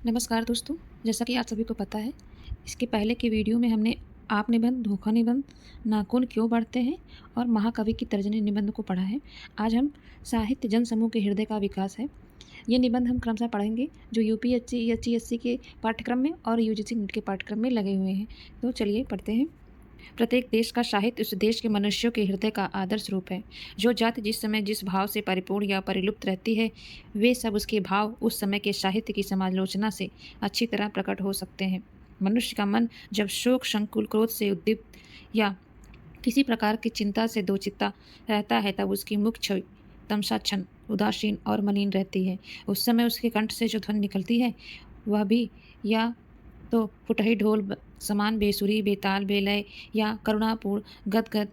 नमस्कार दोस्तों। जैसा कि आप सभी को पता है, इसके पहले के वीडियो में हमने आप निबंध, धोखा निबंध, नाखून क्यों बढ़ते हैं और महाकवि की तर्जनी निबंध को पढ़ा है। आज हम साहित्य जन समूह के हृदय का विकास है। ये निबंध हम क्रमशः पढ़ेंगे जो यूपीएससी, एचईएससी के पाठ्यक्रम में और यूजीसी नीट के पाठ्यक्रम में लगे हुए हैं। तो चलिए पढ़ते हैं। प्रत्येक देश का साहित्य उस देश के मनुष्यों के हृदय का आदर्श रूप है। जो जाति जिस समय जिस भाव से परिपूर्ण या परिलुप्त रहती है, वे सब उसके भाव उस समय के साहित्य की समालोचना से अच्छी तरह प्रकट हो सकते हैं। मनुष्य का मन जब शोक, संकुल, क्रोध से उद्दीप्त या किसी प्रकार की चिंता से दोचित्ता रहता है, तब उसकी मुख छवि तमसाच्छन्न, उदासीन और मलिन रहती है। उस समय उसके कंठ से जो ध्वनि निकलती है, वह भी या तो फुटही ढोल समान बेसुरी, बेताल, बेलय या करुणापूर्ण गदगद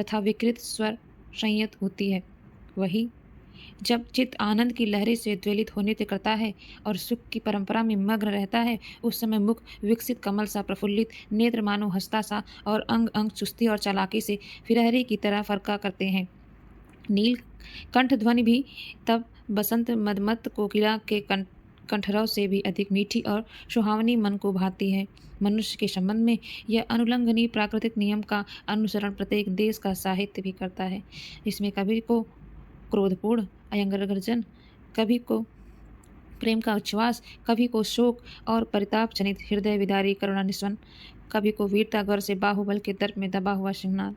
तथा विकृत स्वर संयत होती है। वही जब चित्त आनंद की लहरी से उद्वेलित हो नृत्य करता है और सुख की परंपरा में मग्न रहता है, उस समय मुख विकसित कमल सा प्रफुल्लित, नेत्र मानो हंसता सा और अंग अंग चुस्ती और चालाकी से फिरहरी की तरह फरका करते हैं। नील कंठ ध्वनि भी तब बसंत मदमत कोकिला के कंठरव से भी अधिक मीठी और सुहावनी मन को भाती है। मनुष्य के संबंध में यह अनुल्लंघनीय प्राकृतिक नियम का अनुसरण प्रत्येक देश का साहित्य भी करता है। इसमें कभी को क्रोधपूर्ण अयंगर गर्जन, कभी को प्रेम का उच्छ्वास, कभी को शोक और परिताप जनित हृदय विदारी करुणा निस्वन, कभी को वीरता गौर से बाहुबल के दर्प में दबा हुआ सिंहनाद,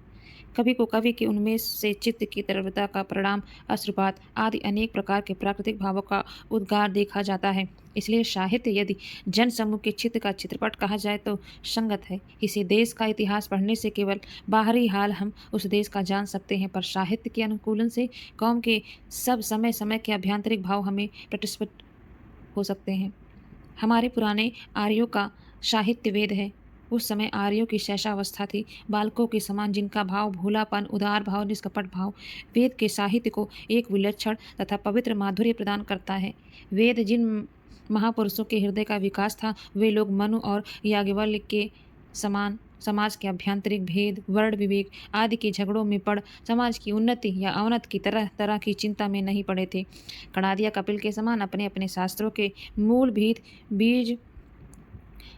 कभी को कवि के उन्मेष से चित्त की तरलता का परिणाम अश्रुपात आदि अनेक प्रकार के प्राकृतिक भावों का उद्गार देखा जाता है। इसलिए साहित्य यदि जन समूह के चित्त का चित्रपट कहा जाए तो संगत है। किसी देश का इतिहास पढ़ने से केवल बाहरी हाल हम उस देश का जान सकते हैं, पर साहित्य के अनुकूलन से कौम के सब समय समय के आभ्यंतरिक भाव हमें प्रतिस्फुट हो सकते हैं। हमारे पुराने आर्यों का साहित्य वेद है। उस समय आर्यों की शैशवावस्था थी, बालकों के समान जिनका भाव भोलापन, उदार भाव, निष्कपट भाव वेद के साहित्य को एक विलक्षण तथा पवित्र माधुर्य प्रदान करता है। वेद जिन महापुरुषों के हृदय का विकास था, वे लोग मनु और याज्ञवल्क्य के समान समाज के आभ्यंतरिक भेद, वर्ण विवेक आदि के झगड़ों में पड़ समाज की उन्नति या अवनति की तरह तरह की चिंता में नहीं पड़े थे। कणादिया कपिल के समान अपने अपने शास्त्रों के मूल भीत बीज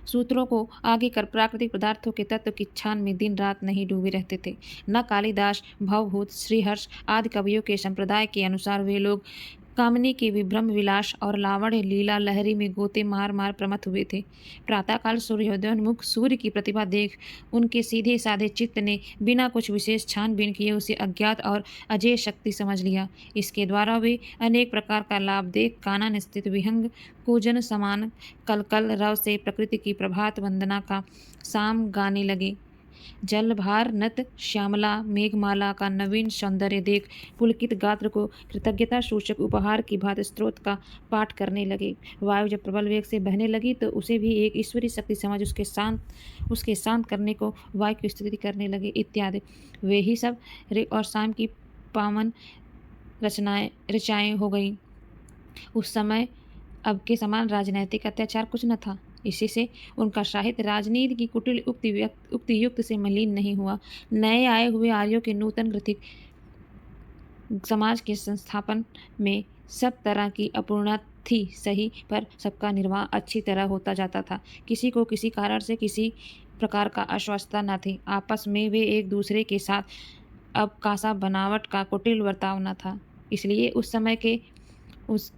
सूत्रों को आगे कर प्राकृतिक पदार्थों के तत्व की छान में दिन रात नहीं डूबे रहते थे। न कालिदास, भवभूत, श्रीहर्ष आदि कवियों के संप्रदाय के अनुसार वे लोग कामिनी के विभ्रम विलास और लावण्य लीला लहरी में गोते मार मार प्रमथ हुए थे। प्रातःकाल सूर्योदयोन्मुख सूर्य की प्रतिभा देख उनके सीधे साधे चित्त ने बिना कुछ विशेष छानबीन किए उसे अज्ञात और अजेय शक्ति समझ लिया। इसके द्वारा वे अनेक प्रकार का लाभ देख कानन स्थित विहंग कूजन समान कलकल रव से प्रकृति की प्रभात वंदना का साम गाने लगे। जलभार नत श्यामला मेघमाला का नवीन सौंदर्य देख पुलकित गात्र को कृतज्ञता सूचक उपहार की भांति स्त्रोत का पाठ करने लगे। वायु जब प्रबल वेग से बहने लगी तो उसे भी एक ईश्वरीय शक्ति समझ उसके शांत करने को वायु की स्तुति करने लगे इत्यादि। वे ही सब रे और शाम की पावन रचाएं हो गई। उस समय अब के समान राजनैतिक अत्याचार कुछ न था। इसी से उनका साहित्य राजनीति की कुटिल उक्ति युक्त से मलिन नहीं हुआ। नए आए हुए आर्यों के नूतन ग्रथिक समाज के संस्थापन में सब तरह की अपूर्णता थी सही, पर सबका निर्वाह अच्छी तरह होता जाता था। किसी को किसी कारण से किसी प्रकार का अस्वस्थता न थी। आपस में वे एक दूसरे के साथ अब कासा बनावट का कुटिल वर्ताव न था। इसलिए उस समय के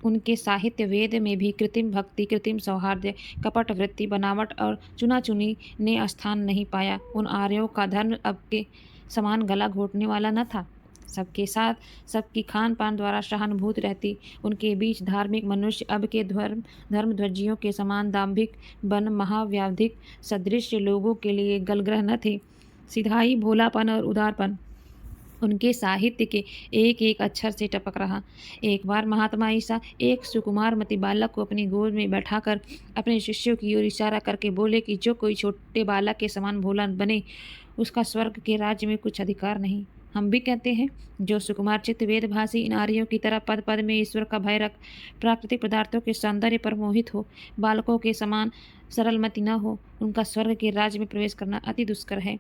उनके साहित्य वेद में भी कृत्रिम भक्ति, कृत्रिम सौहार्द, कपट वृत्ति, बनावट और चुनाचुनी ने स्थान नहीं पाया। उन आर्यों का धर्म अब के समान गला घोटने वाला न था। सबके साथ सबकी खान पान द्वारा सहानुभूत रहती। उनके बीच धार्मिक मनुष्य अब के धर्मध्वजियों के समान दाम्भिक बन महाव्याधिक सदृश लोगों के लिए गलग्रह न थे। सिधाई, भोलापन और उदारपन उनके साहित्य के एक एक अक्षर से टपक रहा। एक बार महात्मा ईसा एक सुकुमार मति बालक को अपनी गोद में बैठाकर अपने शिष्यों की ओर इशारा करके बोले कि जो कोई छोटे बालक के समान भोला बने, उसका स्वर्ग के राज्य में कुछ अधिकार नहीं। हम भी कहते हैं, जो सुकुमार चित्त वेदभाषी इन आर्यों की तरह पद पद में ईश्वर का भय रख प्राकृतिक पदार्थों के सौंदर्य पर मोहित हो, बालकों के समान सरलमति न हो, उनका स्वर्ग के राज्य में प्रवेश करना अति दुष्कर है।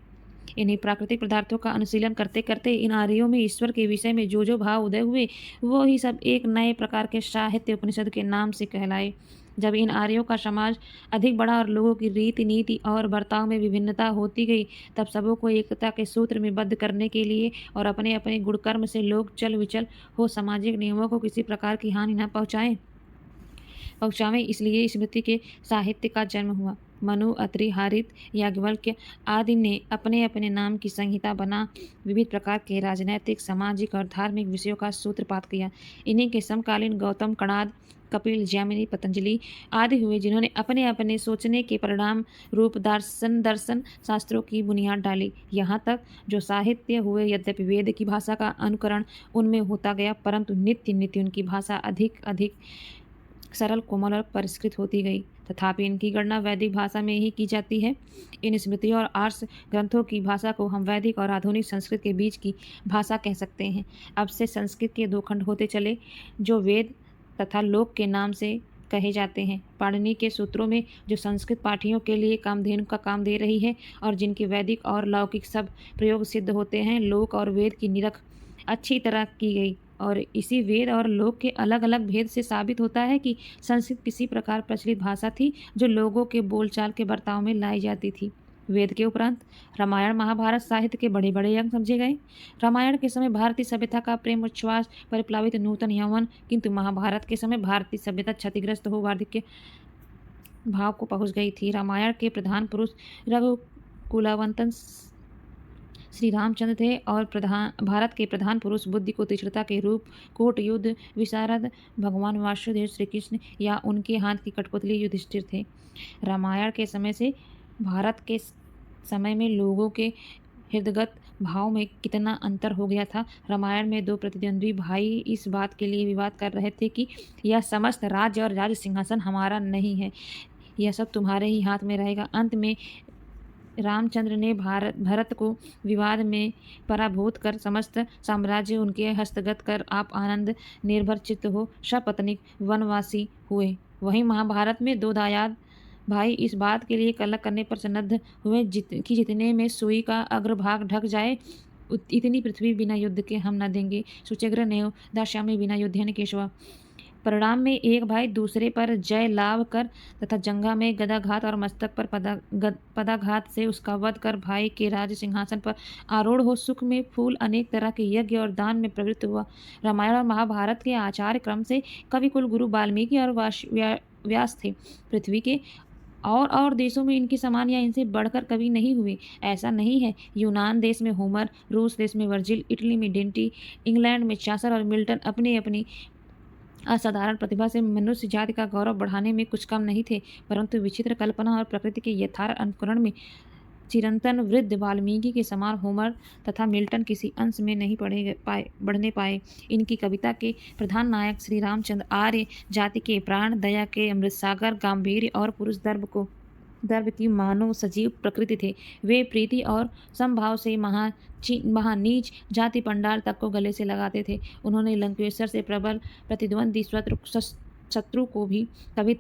इन्हीं प्राकृतिक पदार्थों का अनुशीलन करते करते इन आर्यों में ईश्वर के विषय में जो भाव उदय हुए, वो ही सब एक नए प्रकार के साहित्य उपनिषद के नाम से कहलाए। जब इन आर्यों का समाज अधिक बढ़ा और लोगों की रीति नीति और बर्ताव में विभिन्नता होती गई, तब सबों को एकता के सूत्र में बद्ध करने के लिए और अपने अपने गुणकर्म से लोग चल विचल हो सामाजिक नियमों को किसी प्रकार की हानि न पहुँचावें, इसलिए स्मृति के साहित्य का जन्म हुआ। मनु, अत्रि, हारित, याज्ञवल्क्य आदि ने अपने अपने नाम की संहिता बना विविध प्रकार के राजनैतिक, सामाजिक और धार्मिक विषयों का सूत्रपात किया। इन्हीं के समकालीन गौतम, कणाद, कपिल, जैमिनी, पतंजलि आदि हुए, जिन्होंने अपने अपने सोचने के परिणाम रूप दर्शन शास्त्रों की बुनियाद डाली। यहाँ तक जो साहित्य हुए, यद्यपि वेद की भाषा का अनुकरण उनमें होता गया, परंतु नित्य नित्य उनकी भाषा अधिक अधिक सरल, कोमल और परिष्कृत होती गई। तथापि इनकी गणना वैदिक भाषा में ही की जाती है। इन स्मृतियों और आर्ष ग्रंथों की भाषा को हम वैदिक और आधुनिक संस्कृत के बीच की भाषा कह सकते हैं। अब से संस्कृत के दो खंड होते चले, जो वेद तथा लोक के नाम से कहे जाते हैं। पाणिनि के सूत्रों में जो संस्कृत पाठियों के लिए कामधेनु का काम दे रही है और जिनके वैदिक और लौकिक सब प्रयोग सिद्ध होते हैं, लोक और वेद की निरख अच्छी तरह की गई और इसी वेद और लोक के अलग अलग भेद से साबित होता है कि संस्कृत किसी प्रकार प्रचलित भाषा थी जो लोगों के बोलचाल के बर्ताव में लाई जाती थी। वेद के उपरांत रामायण महाभारत साहित्य के बड़े बड़े अंग समझे गए। रामायण के समय भारतीय सभ्यता का प्रेम उच्छ्वास परिप्लावित नूतन यौवन, किंतु महाभारत के समय भारतीय सभ्यता क्षतिग्रस्त हो वार्धक्य भाव को पहुँच गई थी। रामायण के प्रधान पुरुष रघुकुलावंतन श्री रामचंद्र थे और भारत के प्रधान पुरुष बुद्धि को तीक्ष्णता के रूप कोट युद्ध विशारद भगवान वासुदेव श्री कृष्ण या उनके हाथ की कठपुतली युधिष्ठिर थे। रामायण के समय से भारत के समय में लोगों के हृदयगत भाव में कितना अंतर हो गया था। रामायण में दो प्रतिद्वंद्वी भाई इस बात के लिए विवाद कर रहे थे कि यह समस्त राज्य और राज सिंहासन हमारा नहीं है, यह सब तुम्हारे ही हाथ में रहेगा। अंत में रामचंद्र ने भरत को विवाद में पराभूत कर समस्त साम्राज्य उनके हस्तगत कर आप आनंद निर्भर चित्त हो सपत्नीक वनवासी हुए। वहीं महाभारत में दो दायाद भाई इस बात के लिए कलह करने पर सन्नद्ध हुए कि जितने में सुई का अग्रभाग ढक जाए इतनी पृथ्वी बिना युद्ध के हम न देंगे। सुचग्र नेव दास्यामि बिना युद्धेन केशव। परिणाम में एक भाई दूसरे पर जय लाभ कर तथा जंगा में गदाघात और मस्तक पर पदाघात से उसका वध कर भाई के राज सिंहासन पर आरूढ़ हो सुख में फूल अनेक तरह के यज्ञ और दान में प्रवृत्त हुआ। रामायण और महाभारत के आचार्य क्रम से कवि कुल गुरु वाल्मीकि और व्यास थे। पृथ्वी के और देशों में इनके समान या इनसे बढ़कर कवि नहीं हुए, ऐसा नहीं है। यूनान देश में होमर, रूस देश में वर्जिल, इटली में डेंटी, इंग्लैंड में चासर और मिल्टन अपनी अपनी असाधारण प्रतिभा से मनुष्य जाति का गौरव बढ़ाने में कुछ कम नहीं थे, परंतु विचित्र कल्पना और प्रकृति के यथार्थ अनुकरण में चिरंतन वृद्ध वाल्मीकि के समान होमर तथा मिल्टन किसी अंश में नहीं बढ़ने पाए। इनकी कविता के प्रधान नायक श्री रामचंद्र आर्य जाति के प्राण, दया के अमृत सागर, गांधीर्य और पुरुष दर्भ की मानव सजीव प्रकृति थे। वे प्रीति और समभाव से महानीच जाति पंडाल तक को गले से लगाते थे। उन्होंने लंकेश्वर से प्रबल प्रतिद्वंदी शत्रु को भी कभी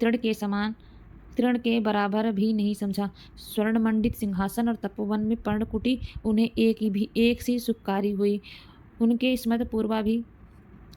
तृण के बराबर भी नहीं समझा। स्वर्णमंडित सिंहासन और तपोवन में पर्णकुटी उन्हें एक सी सुखकारी हुई। उनके स्मृत पूर्वा भी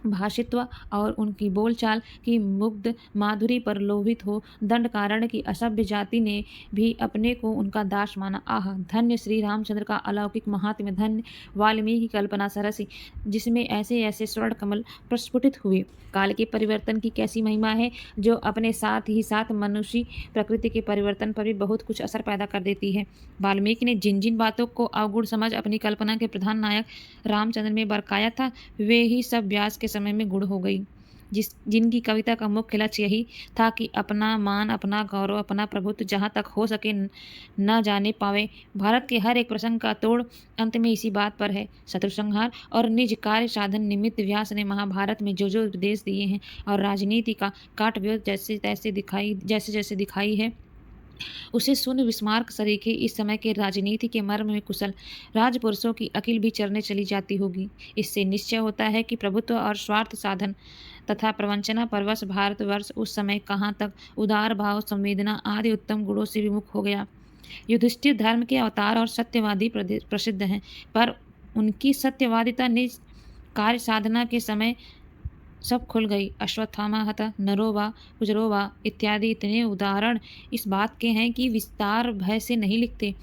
भाषित्व और उनकी बोलचाल की मुग्ध माधुरी पर लोभित हो दंडकारण्य की असभ्य जाति ने भी अपने को उनका दास माना। आह, धन्य श्री रामचंद्र का अलौकिक महात्म्य, धन्य वाल्मीकि की कल्पना सरसी, जिसमें ऐसे ऐसे स्वर्ण कमल प्रस्फुटित हुए। काल के परिवर्तन की कैसी महिमा है, जो अपने साथ ही साथ मनुष्य प्रकृति के परिवर्तन पर भी बहुत कुछ असर पैदा कर देती है। वाल्मीकि ने जिन जिन बातों को अवगुण समझ अपनी कल्पना के प्रधान नायक रामचंद्र में बरकाया था, वे ही सब व्यास के समय में गुण हो गई। जिनकी कविता का मुख्य लक्ष्य यही था कि अपना मान, अपना गौरव, अपना प्रभुत्व जहाँ तक हो सके न जाने पावे। भारत के हर एक प्रसंग का तोड़ अंत में इसी बात पर है। शत्रु संहार और निज कार्य साधन निमित्त व्यास ने महाभारत में जो जो उपदेश दिए हैं और राजनीति का काटव्यूह जैसे जैसे दिखाई है, उसे सुन विस्मार्क सरीखे इस समय के राजनीति के मर्म में कुशल राजपुरुषों की अकिल भी चरने चली जाती होगी। इससे निश्चय होता है कि प्रभुत्व और स्वार्थ साधन तथा प्रवंचना परवश भारतवर्ष उस समय कहाँ तक उदार भाव, संवेदना आदि उत्तम गुणों से विमुख हो गया। युधिष्ठिर धर्म के अवतार और सत्यवादी प्रसिद्ध हैं, पर उनकी सत्यवादिता निज कार्य साधना के समय सब खुल गई। अश्वत्थामा हत नरो वा कुजरो वा इत्यादि इतने उदाहरण इस बात के हैं कि विस्तार भय से नहीं लिखते।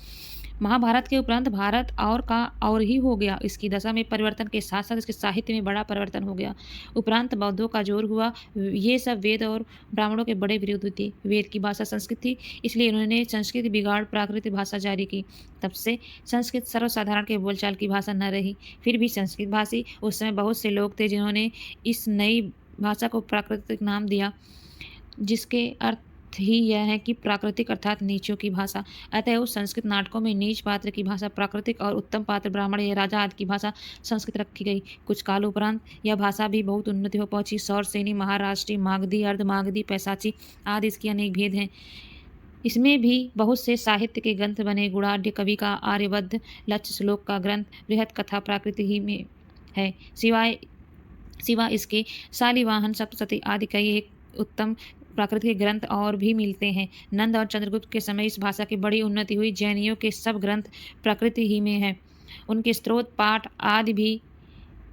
महाभारत के उपरांत भारत और का और ही हो गया। इसकी दशा में परिवर्तन के साथ साथ इसके साहित्य में बड़ा परिवर्तन हो गया। उपरांत बौद्धों का जोर हुआ। ये सब वेद और ब्राह्मणों के बड़े विरोधी थे। वेद की भाषा संस्कृत थी, इसलिए इन्होंने संस्कृत बिगाड़ प्राकृतिक भाषा जारी की। तब से संस्कृत सर्वसाधारण के बोलचाल की भाषा न रही। फिर भी संस्कृत भाषी उस समय बहुत से लोग थे जिन्होंने इस नई भाषा को प्राकृतिक नाम दिया, जिसके अर्थ ही यह है कि प्राकृतिक अर्थात नीचों की भाषा। अतः उस संस्कृत नाटकों में नीच पात्र की भाषा प्राकृतिक और उत्तम पात्र ब्राह्मण या राजा आदि की भाषा संस्कृत रखी गई। कुछ काल उपरांत यह भाषा भी बहुत उन्नति हो पहुंची। सौरसेनी, महाराष्ट्री, मागधी, अर्धमागधी, पैसाची आदि इसकी अनेक भेद हैं। इसमें भी बहुत से साहित्य के ग्रंथ बने। गुणाढ़ कवि का आर्यवध लक्ष्य श्लोक का ग्रंथ बृहत कथा प्राकृति ही में है। सिवा इसके शालिवाहन, सप्तशती आदि कई एक उत्तम प्राकृतिक ग्रंथ और भी मिलते हैं। नंद और चंद्रगुप्त के समय इस भाषा की बड़ी उन्नति हुई। जैनियों के सब ग्रंथ प्रकृति ही में हैं। उनके स्त्रोत, पाठ आदि भी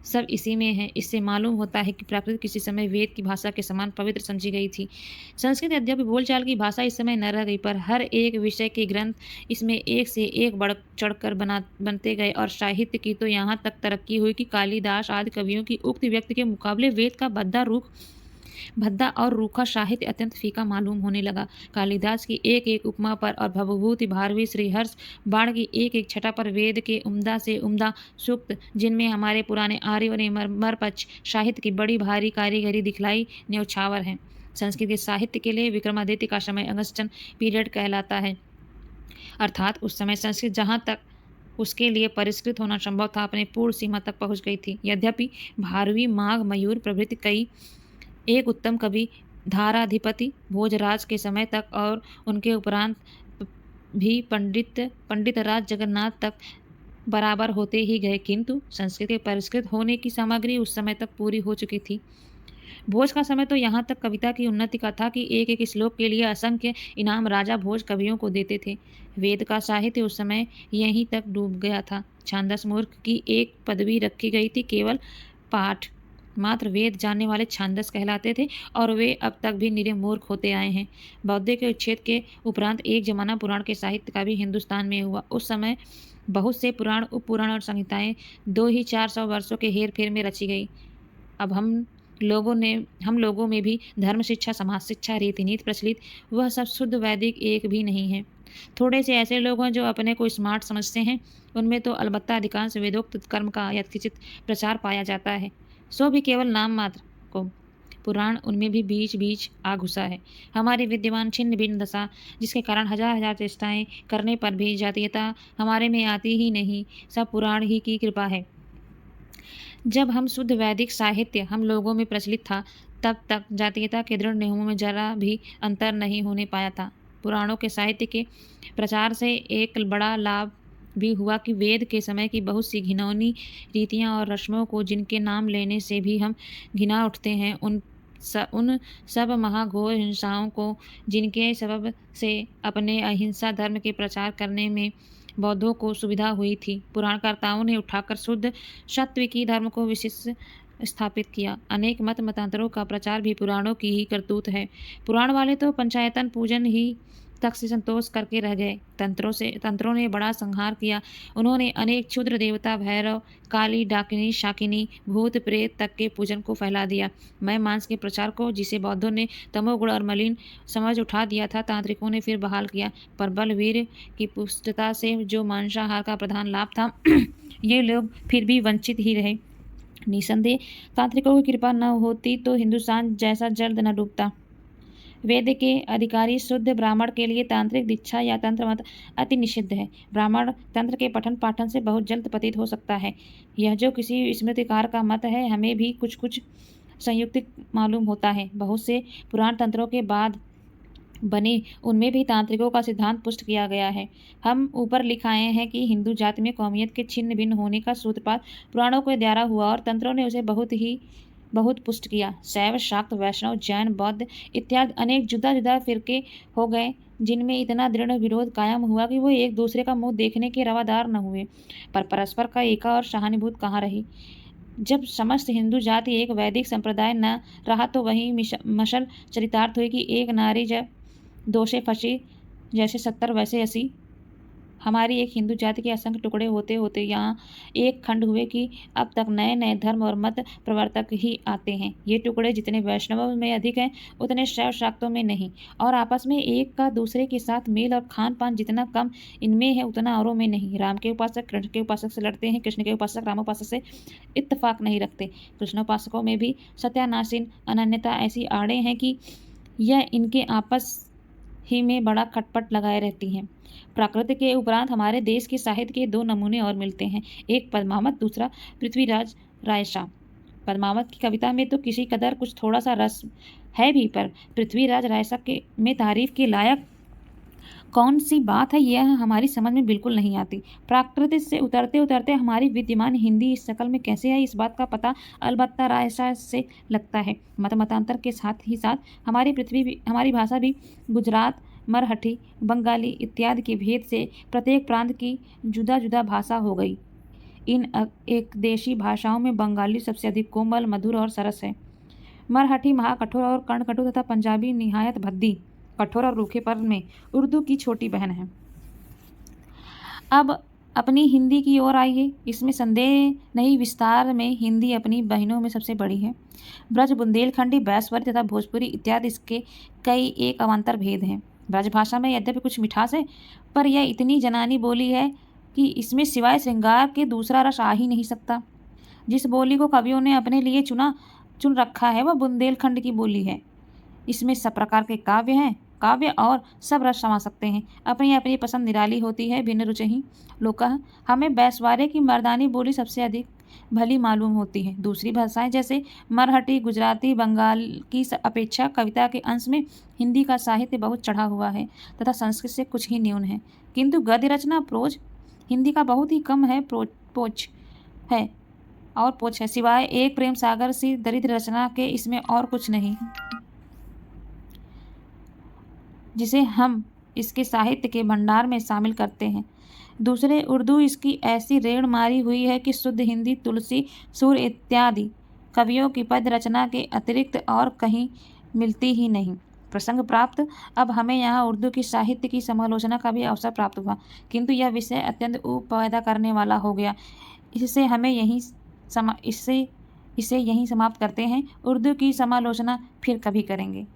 सब इसी में है। इससे मालूम होता है कि प्राकृत किसी समय वेद की भाषा के समान पवित्र समझी गई थी। संस्कृत यद्यपि बोलचाल की भाषा इस समय न रह गई, पर हर एक विषय के ग्रंथ इसमें एक से एक बढ़ चढ़कर बनते गए और साहित्य की तो यहाँ तक तरक्की हुई कि कालिदास आदि कवियों की उक्त व्यक्ति के मुकाबले वेद का भद्दा और रूखा साहित्य अत्यंत फीका मालूम होने लगा। कालिदास की एक एक उपमा पर और भवभूति भारवी श्रीहर्ष बाण की एक एक छटा पर वेद के उम्दा से उम्दा सूक्त, जिनमें हमारे पुराने आर्यों ने मरपच साहित्य की बड़ी भारी कारीगरी दिखलाई, न्यौछावर हैं। संस्कृत के साहित्य के लिए विक्रमादित्य का समय अगस्टन पीरियड कहलाता है, अर्थात उस समय संस्कृत जहाँ तक उसके लिए परिष्कृत होना संभव था अपने पूर्ण सीमा तक पहुँच गई थी। यद्यपि भारवी, माघ, मयूर प्रभृति कई एक उत्तम कवि धाराधिपति भोजराज के समय तक और उनके उपरांत भी पंडित राज जगन्नाथ तक बराबर होते ही गए, किंतु संस्कृत के परिष्कृत होने की सामग्री उस समय तक पूरी हो चुकी थी। भोज का समय तो यहाँ तक कविता की उन्नति का था कि एक एक श्लोक के लिए असंख्य इनाम राजा भोज कवियों को देते थे। वेद का साहित्य उस समय यहीं तक डूब गया था। छांदस मूर्ख की एक पदवी रखी गई थी। केवल पाठ मात्र वेद जानने वाले छांदस कहलाते थे और वे अब तक भी निरे मूर्ख होते आए हैं। बौद्ध के उच्छेद के उपरांत एक जमाना पुराण के साहित्य का भी हिंदुस्तान में हुआ। उस समय बहुत से पुराण, उपपुराण और संहिताएं 200-400 वर्षों के हेर फेर में रची गई। अब हम लोगों में भी धर्म शिक्षा, समाज शिक्षा, रीति नीति प्रचलित, वह सब शुद्ध वैदिक एक भी नहीं है। थोड़े से ऐसे लोग हैं जो अपने को स्मार्ट समझते हैं। उनमें तो अलबत्ता अधिकांश वेदोक्त कर्म का यथोचित प्रचार पाया जाता है, सो भी केवल नाम मात्र को। पुराण उनमें भी बीच बीच आ घुसा है। हमारी विद्यमान छिन्न भिन्न दशा, जिसके कारण हजार हजार चेष्टाएं करने पर भी जातीयता हमारे में आती ही नहीं, सब पुराण ही की कृपा है। जब हम शुद्ध वैदिक साहित्य हम लोगों में प्रचलित था, तब तक जातीयता के दृढ़ नियमों में जरा भी अंतर नहीं होने पाया था। पुराणों के साहित्य के प्रचार से एक बड़ा लाभ भी हुआ कि वेद के समय की बहुत सी घिनौनी रीतियां और रस्मों को, जिनके नाम लेने से भी हम घिना उठते हैं, उन सब महाघोर हिंसाओं को, जिनके सबब से अपने अहिंसा धर्म के प्रचार करने में बौद्धों को सुविधा हुई थी, पुराणकर्ताओं ने उठाकर शुद्ध सात्विकी धर्म को विशिष्ट स्थापित किया। अनेक मतांतरों का प्रचार भी पुराणों की ही करतूत है। पुराण वाले तो पंचायतन पूजन ही तक से संतोष करके रह गए। तंत्रों ने बड़ा संहार किया। उन्होंने अनेक क्षुद्र देवता, भैरव, काली, डाकिनी, शाकिनी, भूत प्रेत तक के पूजन को फैला दिया। मैं मांस के प्रचार को, जिसे बौद्धों ने तमोगुण और मलिन समझ उठा दिया था, तांत्रिकों ने फिर बहाल किया। पर बलवीर की पुष्टता से जो मांसाहार का प्रधान लाभ था ये लोग फिर भी वंचित ही रहे। निसंदेह तांत्रिकों की कृपा न होती तो हिंदुस्तान जैसा जल्द न डूबता। वेद के अधिकारी शुद्ध ब्राह्मण के लिए तांत्रिक दीक्षा या तंत्र मत अति निषिद्ध है। ब्राह्मण तंत्र के पठन पाठन से बहुत जल्द पतित हो सकता है। यह जो किसी स्मृतिकार का मत है, हमें भी कुछ कुछ संयुक्तिक मालूम होता है। बहुत से पुराण तंत्रों के बाद बने, उनमें भी तांत्रिकों का सिद्धांत पुष्ट किया गया है। हम ऊपर लिखाए हैं कि हिंदू जाति में कौमियत के छिन्न भिन्न होने का सूत्रपात पुराणों को द्वारा हुआ और तंत्रों ने उसे बहुत पुष्ट किया। शैव, शाक्त, वैष्णव, जैन, बौद्ध इत्यादि अनेक जुदा जुदा फिरके हो गए, जिनमें इतना दृढ़ विरोध कायम हुआ कि वो एक दूसरे का मुंह देखने के रवादार न हुए। पर परस्पर का एका और सहानुभूत कहाँ रही। जब समस्त हिंदू जाति एक वैदिक संप्रदाय न रहा तो वही मशल चरितार्थ हुई कि एक नारी जब दोषे फंसी, जैसे 70 वैसे 80। हमारी एक हिंदू जाति के असंख्य टुकड़े होते होते यहाँ एक खंड हुए कि अब तक नए नए धर्म और मत प्रवर्तक ही आते हैं। ये टुकड़े जितने वैष्णवों में अधिक हैं उतने शैव शाक्तों में नहीं, और आपस में एक का दूसरे के साथ मेल और खान पान जितना कम इनमें है उतना औरों में नहीं। राम के उपासक कृष्ण के उपासक से लड़ते हैं, कृष्ण के उपासक रामोपासक से इत्तेफाक नहीं रखते। कृष्णोपासकों में भी सत्यानासीन अनन्यता ऐसी आड़े हैं कि यह इनके आपस ही में बड़ा खटपट लगाए रहती हैं। प्रकृति के उपरांत हमारे देश के साहित्य के 2 नमूने और मिलते हैं, एक पद्मावत, दूसरा पृथ्वीराज रायशाह। पद्मावत की कविता में तो किसी कदर कुछ थोड़ा सा रस है भी, पर पृथ्वीराज रायशाह के में तारीफ के लायक कौन सी बात है यह हमारी समझ में बिल्कुल नहीं आती। प्राकृत से उतरते उतरते हमारी विद्यमान हिंदी इस शकल में कैसे है, इस बात का पता अलबत्ता रायशाह से लगता है। मतांतर के साथ ही साथ हमारी भाषा भी गुजरात, मरहठी, बंगाली इत्यादि के भेद से प्रत्येक प्रांत की जुदा जुदा भाषा हो गई। इन एक देशी भाषाओं में बंगाली सबसे अधिक कोमल, मधुर और सरस है। मरहठी महाकठोर और कर्णकटु तथा पंजाबी निहायत भद्दी, कठोर और रूखेपन में उर्दू की छोटी बहन है। अब अपनी हिंदी की ओर आइए। इसमें संदेह नहीं, विस्तार में हिंदी अपनी बहनों में सबसे बड़ी है। ब्रज, बुंदेलखंडी, बैसवरी तथा भोजपुरी इत्यादि इसके कई एक अवान्तर भेद हैं। ब्रजभाषा में यद्यपि कुछ मिठास है, पर यह इतनी जनानी बोली है कि इसमें सिवाय श्रृंगार के दूसरा रस आ ही नहीं सकता। जिस बोली को कवियों ने अपने लिए चुन रखा है वह बुंदेलखंड की बोली है। इसमें सब प्रकार के काव्य और सब रस समा सकते हैं। अपनी अपनी पसंद निराली होती है, भिन्न रुचि लोकः। हमें बैसवारे की मर्दानी बोली सबसे अधिक भली मालूम होती है। दूसरी भाषाएं जैसे मरहठी, गुजराती, बंगाल की अपेक्षा कविता के अंश में हिंदी का साहित्य बहुत चढ़ा हुआ है तथा संस्कृत से कुछ ही न्यून है। किंतु गद्य रचना प्रोज हिंदी का बहुत ही कम है, पोच है। सिवाय एक प्रेम सागर सी दरिद्र रचना के इसमें और कुछ नहीं जिसे हम इसके साहित्य के भंडार में शामिल करते हैं। दूसरे उर्दू इसकी ऐसी रेड़ मारी हुई है कि शुद्ध हिंदी तुलसी, सूर इत्यादि कवियों की पद्य रचना के अतिरिक्त और कहीं मिलती ही नहीं। प्रसंग प्राप्त अब हमें यहाँ उर्दू की साहित्य की समालोचना का भी अवसर प्राप्त हुआ, किंतु यह विषय अत्यंत ऊब पैदा करने वाला हो गया। इसे यहीं समाप्त करते हैं। उर्दू की समालोचना फिर कभी करेंगे।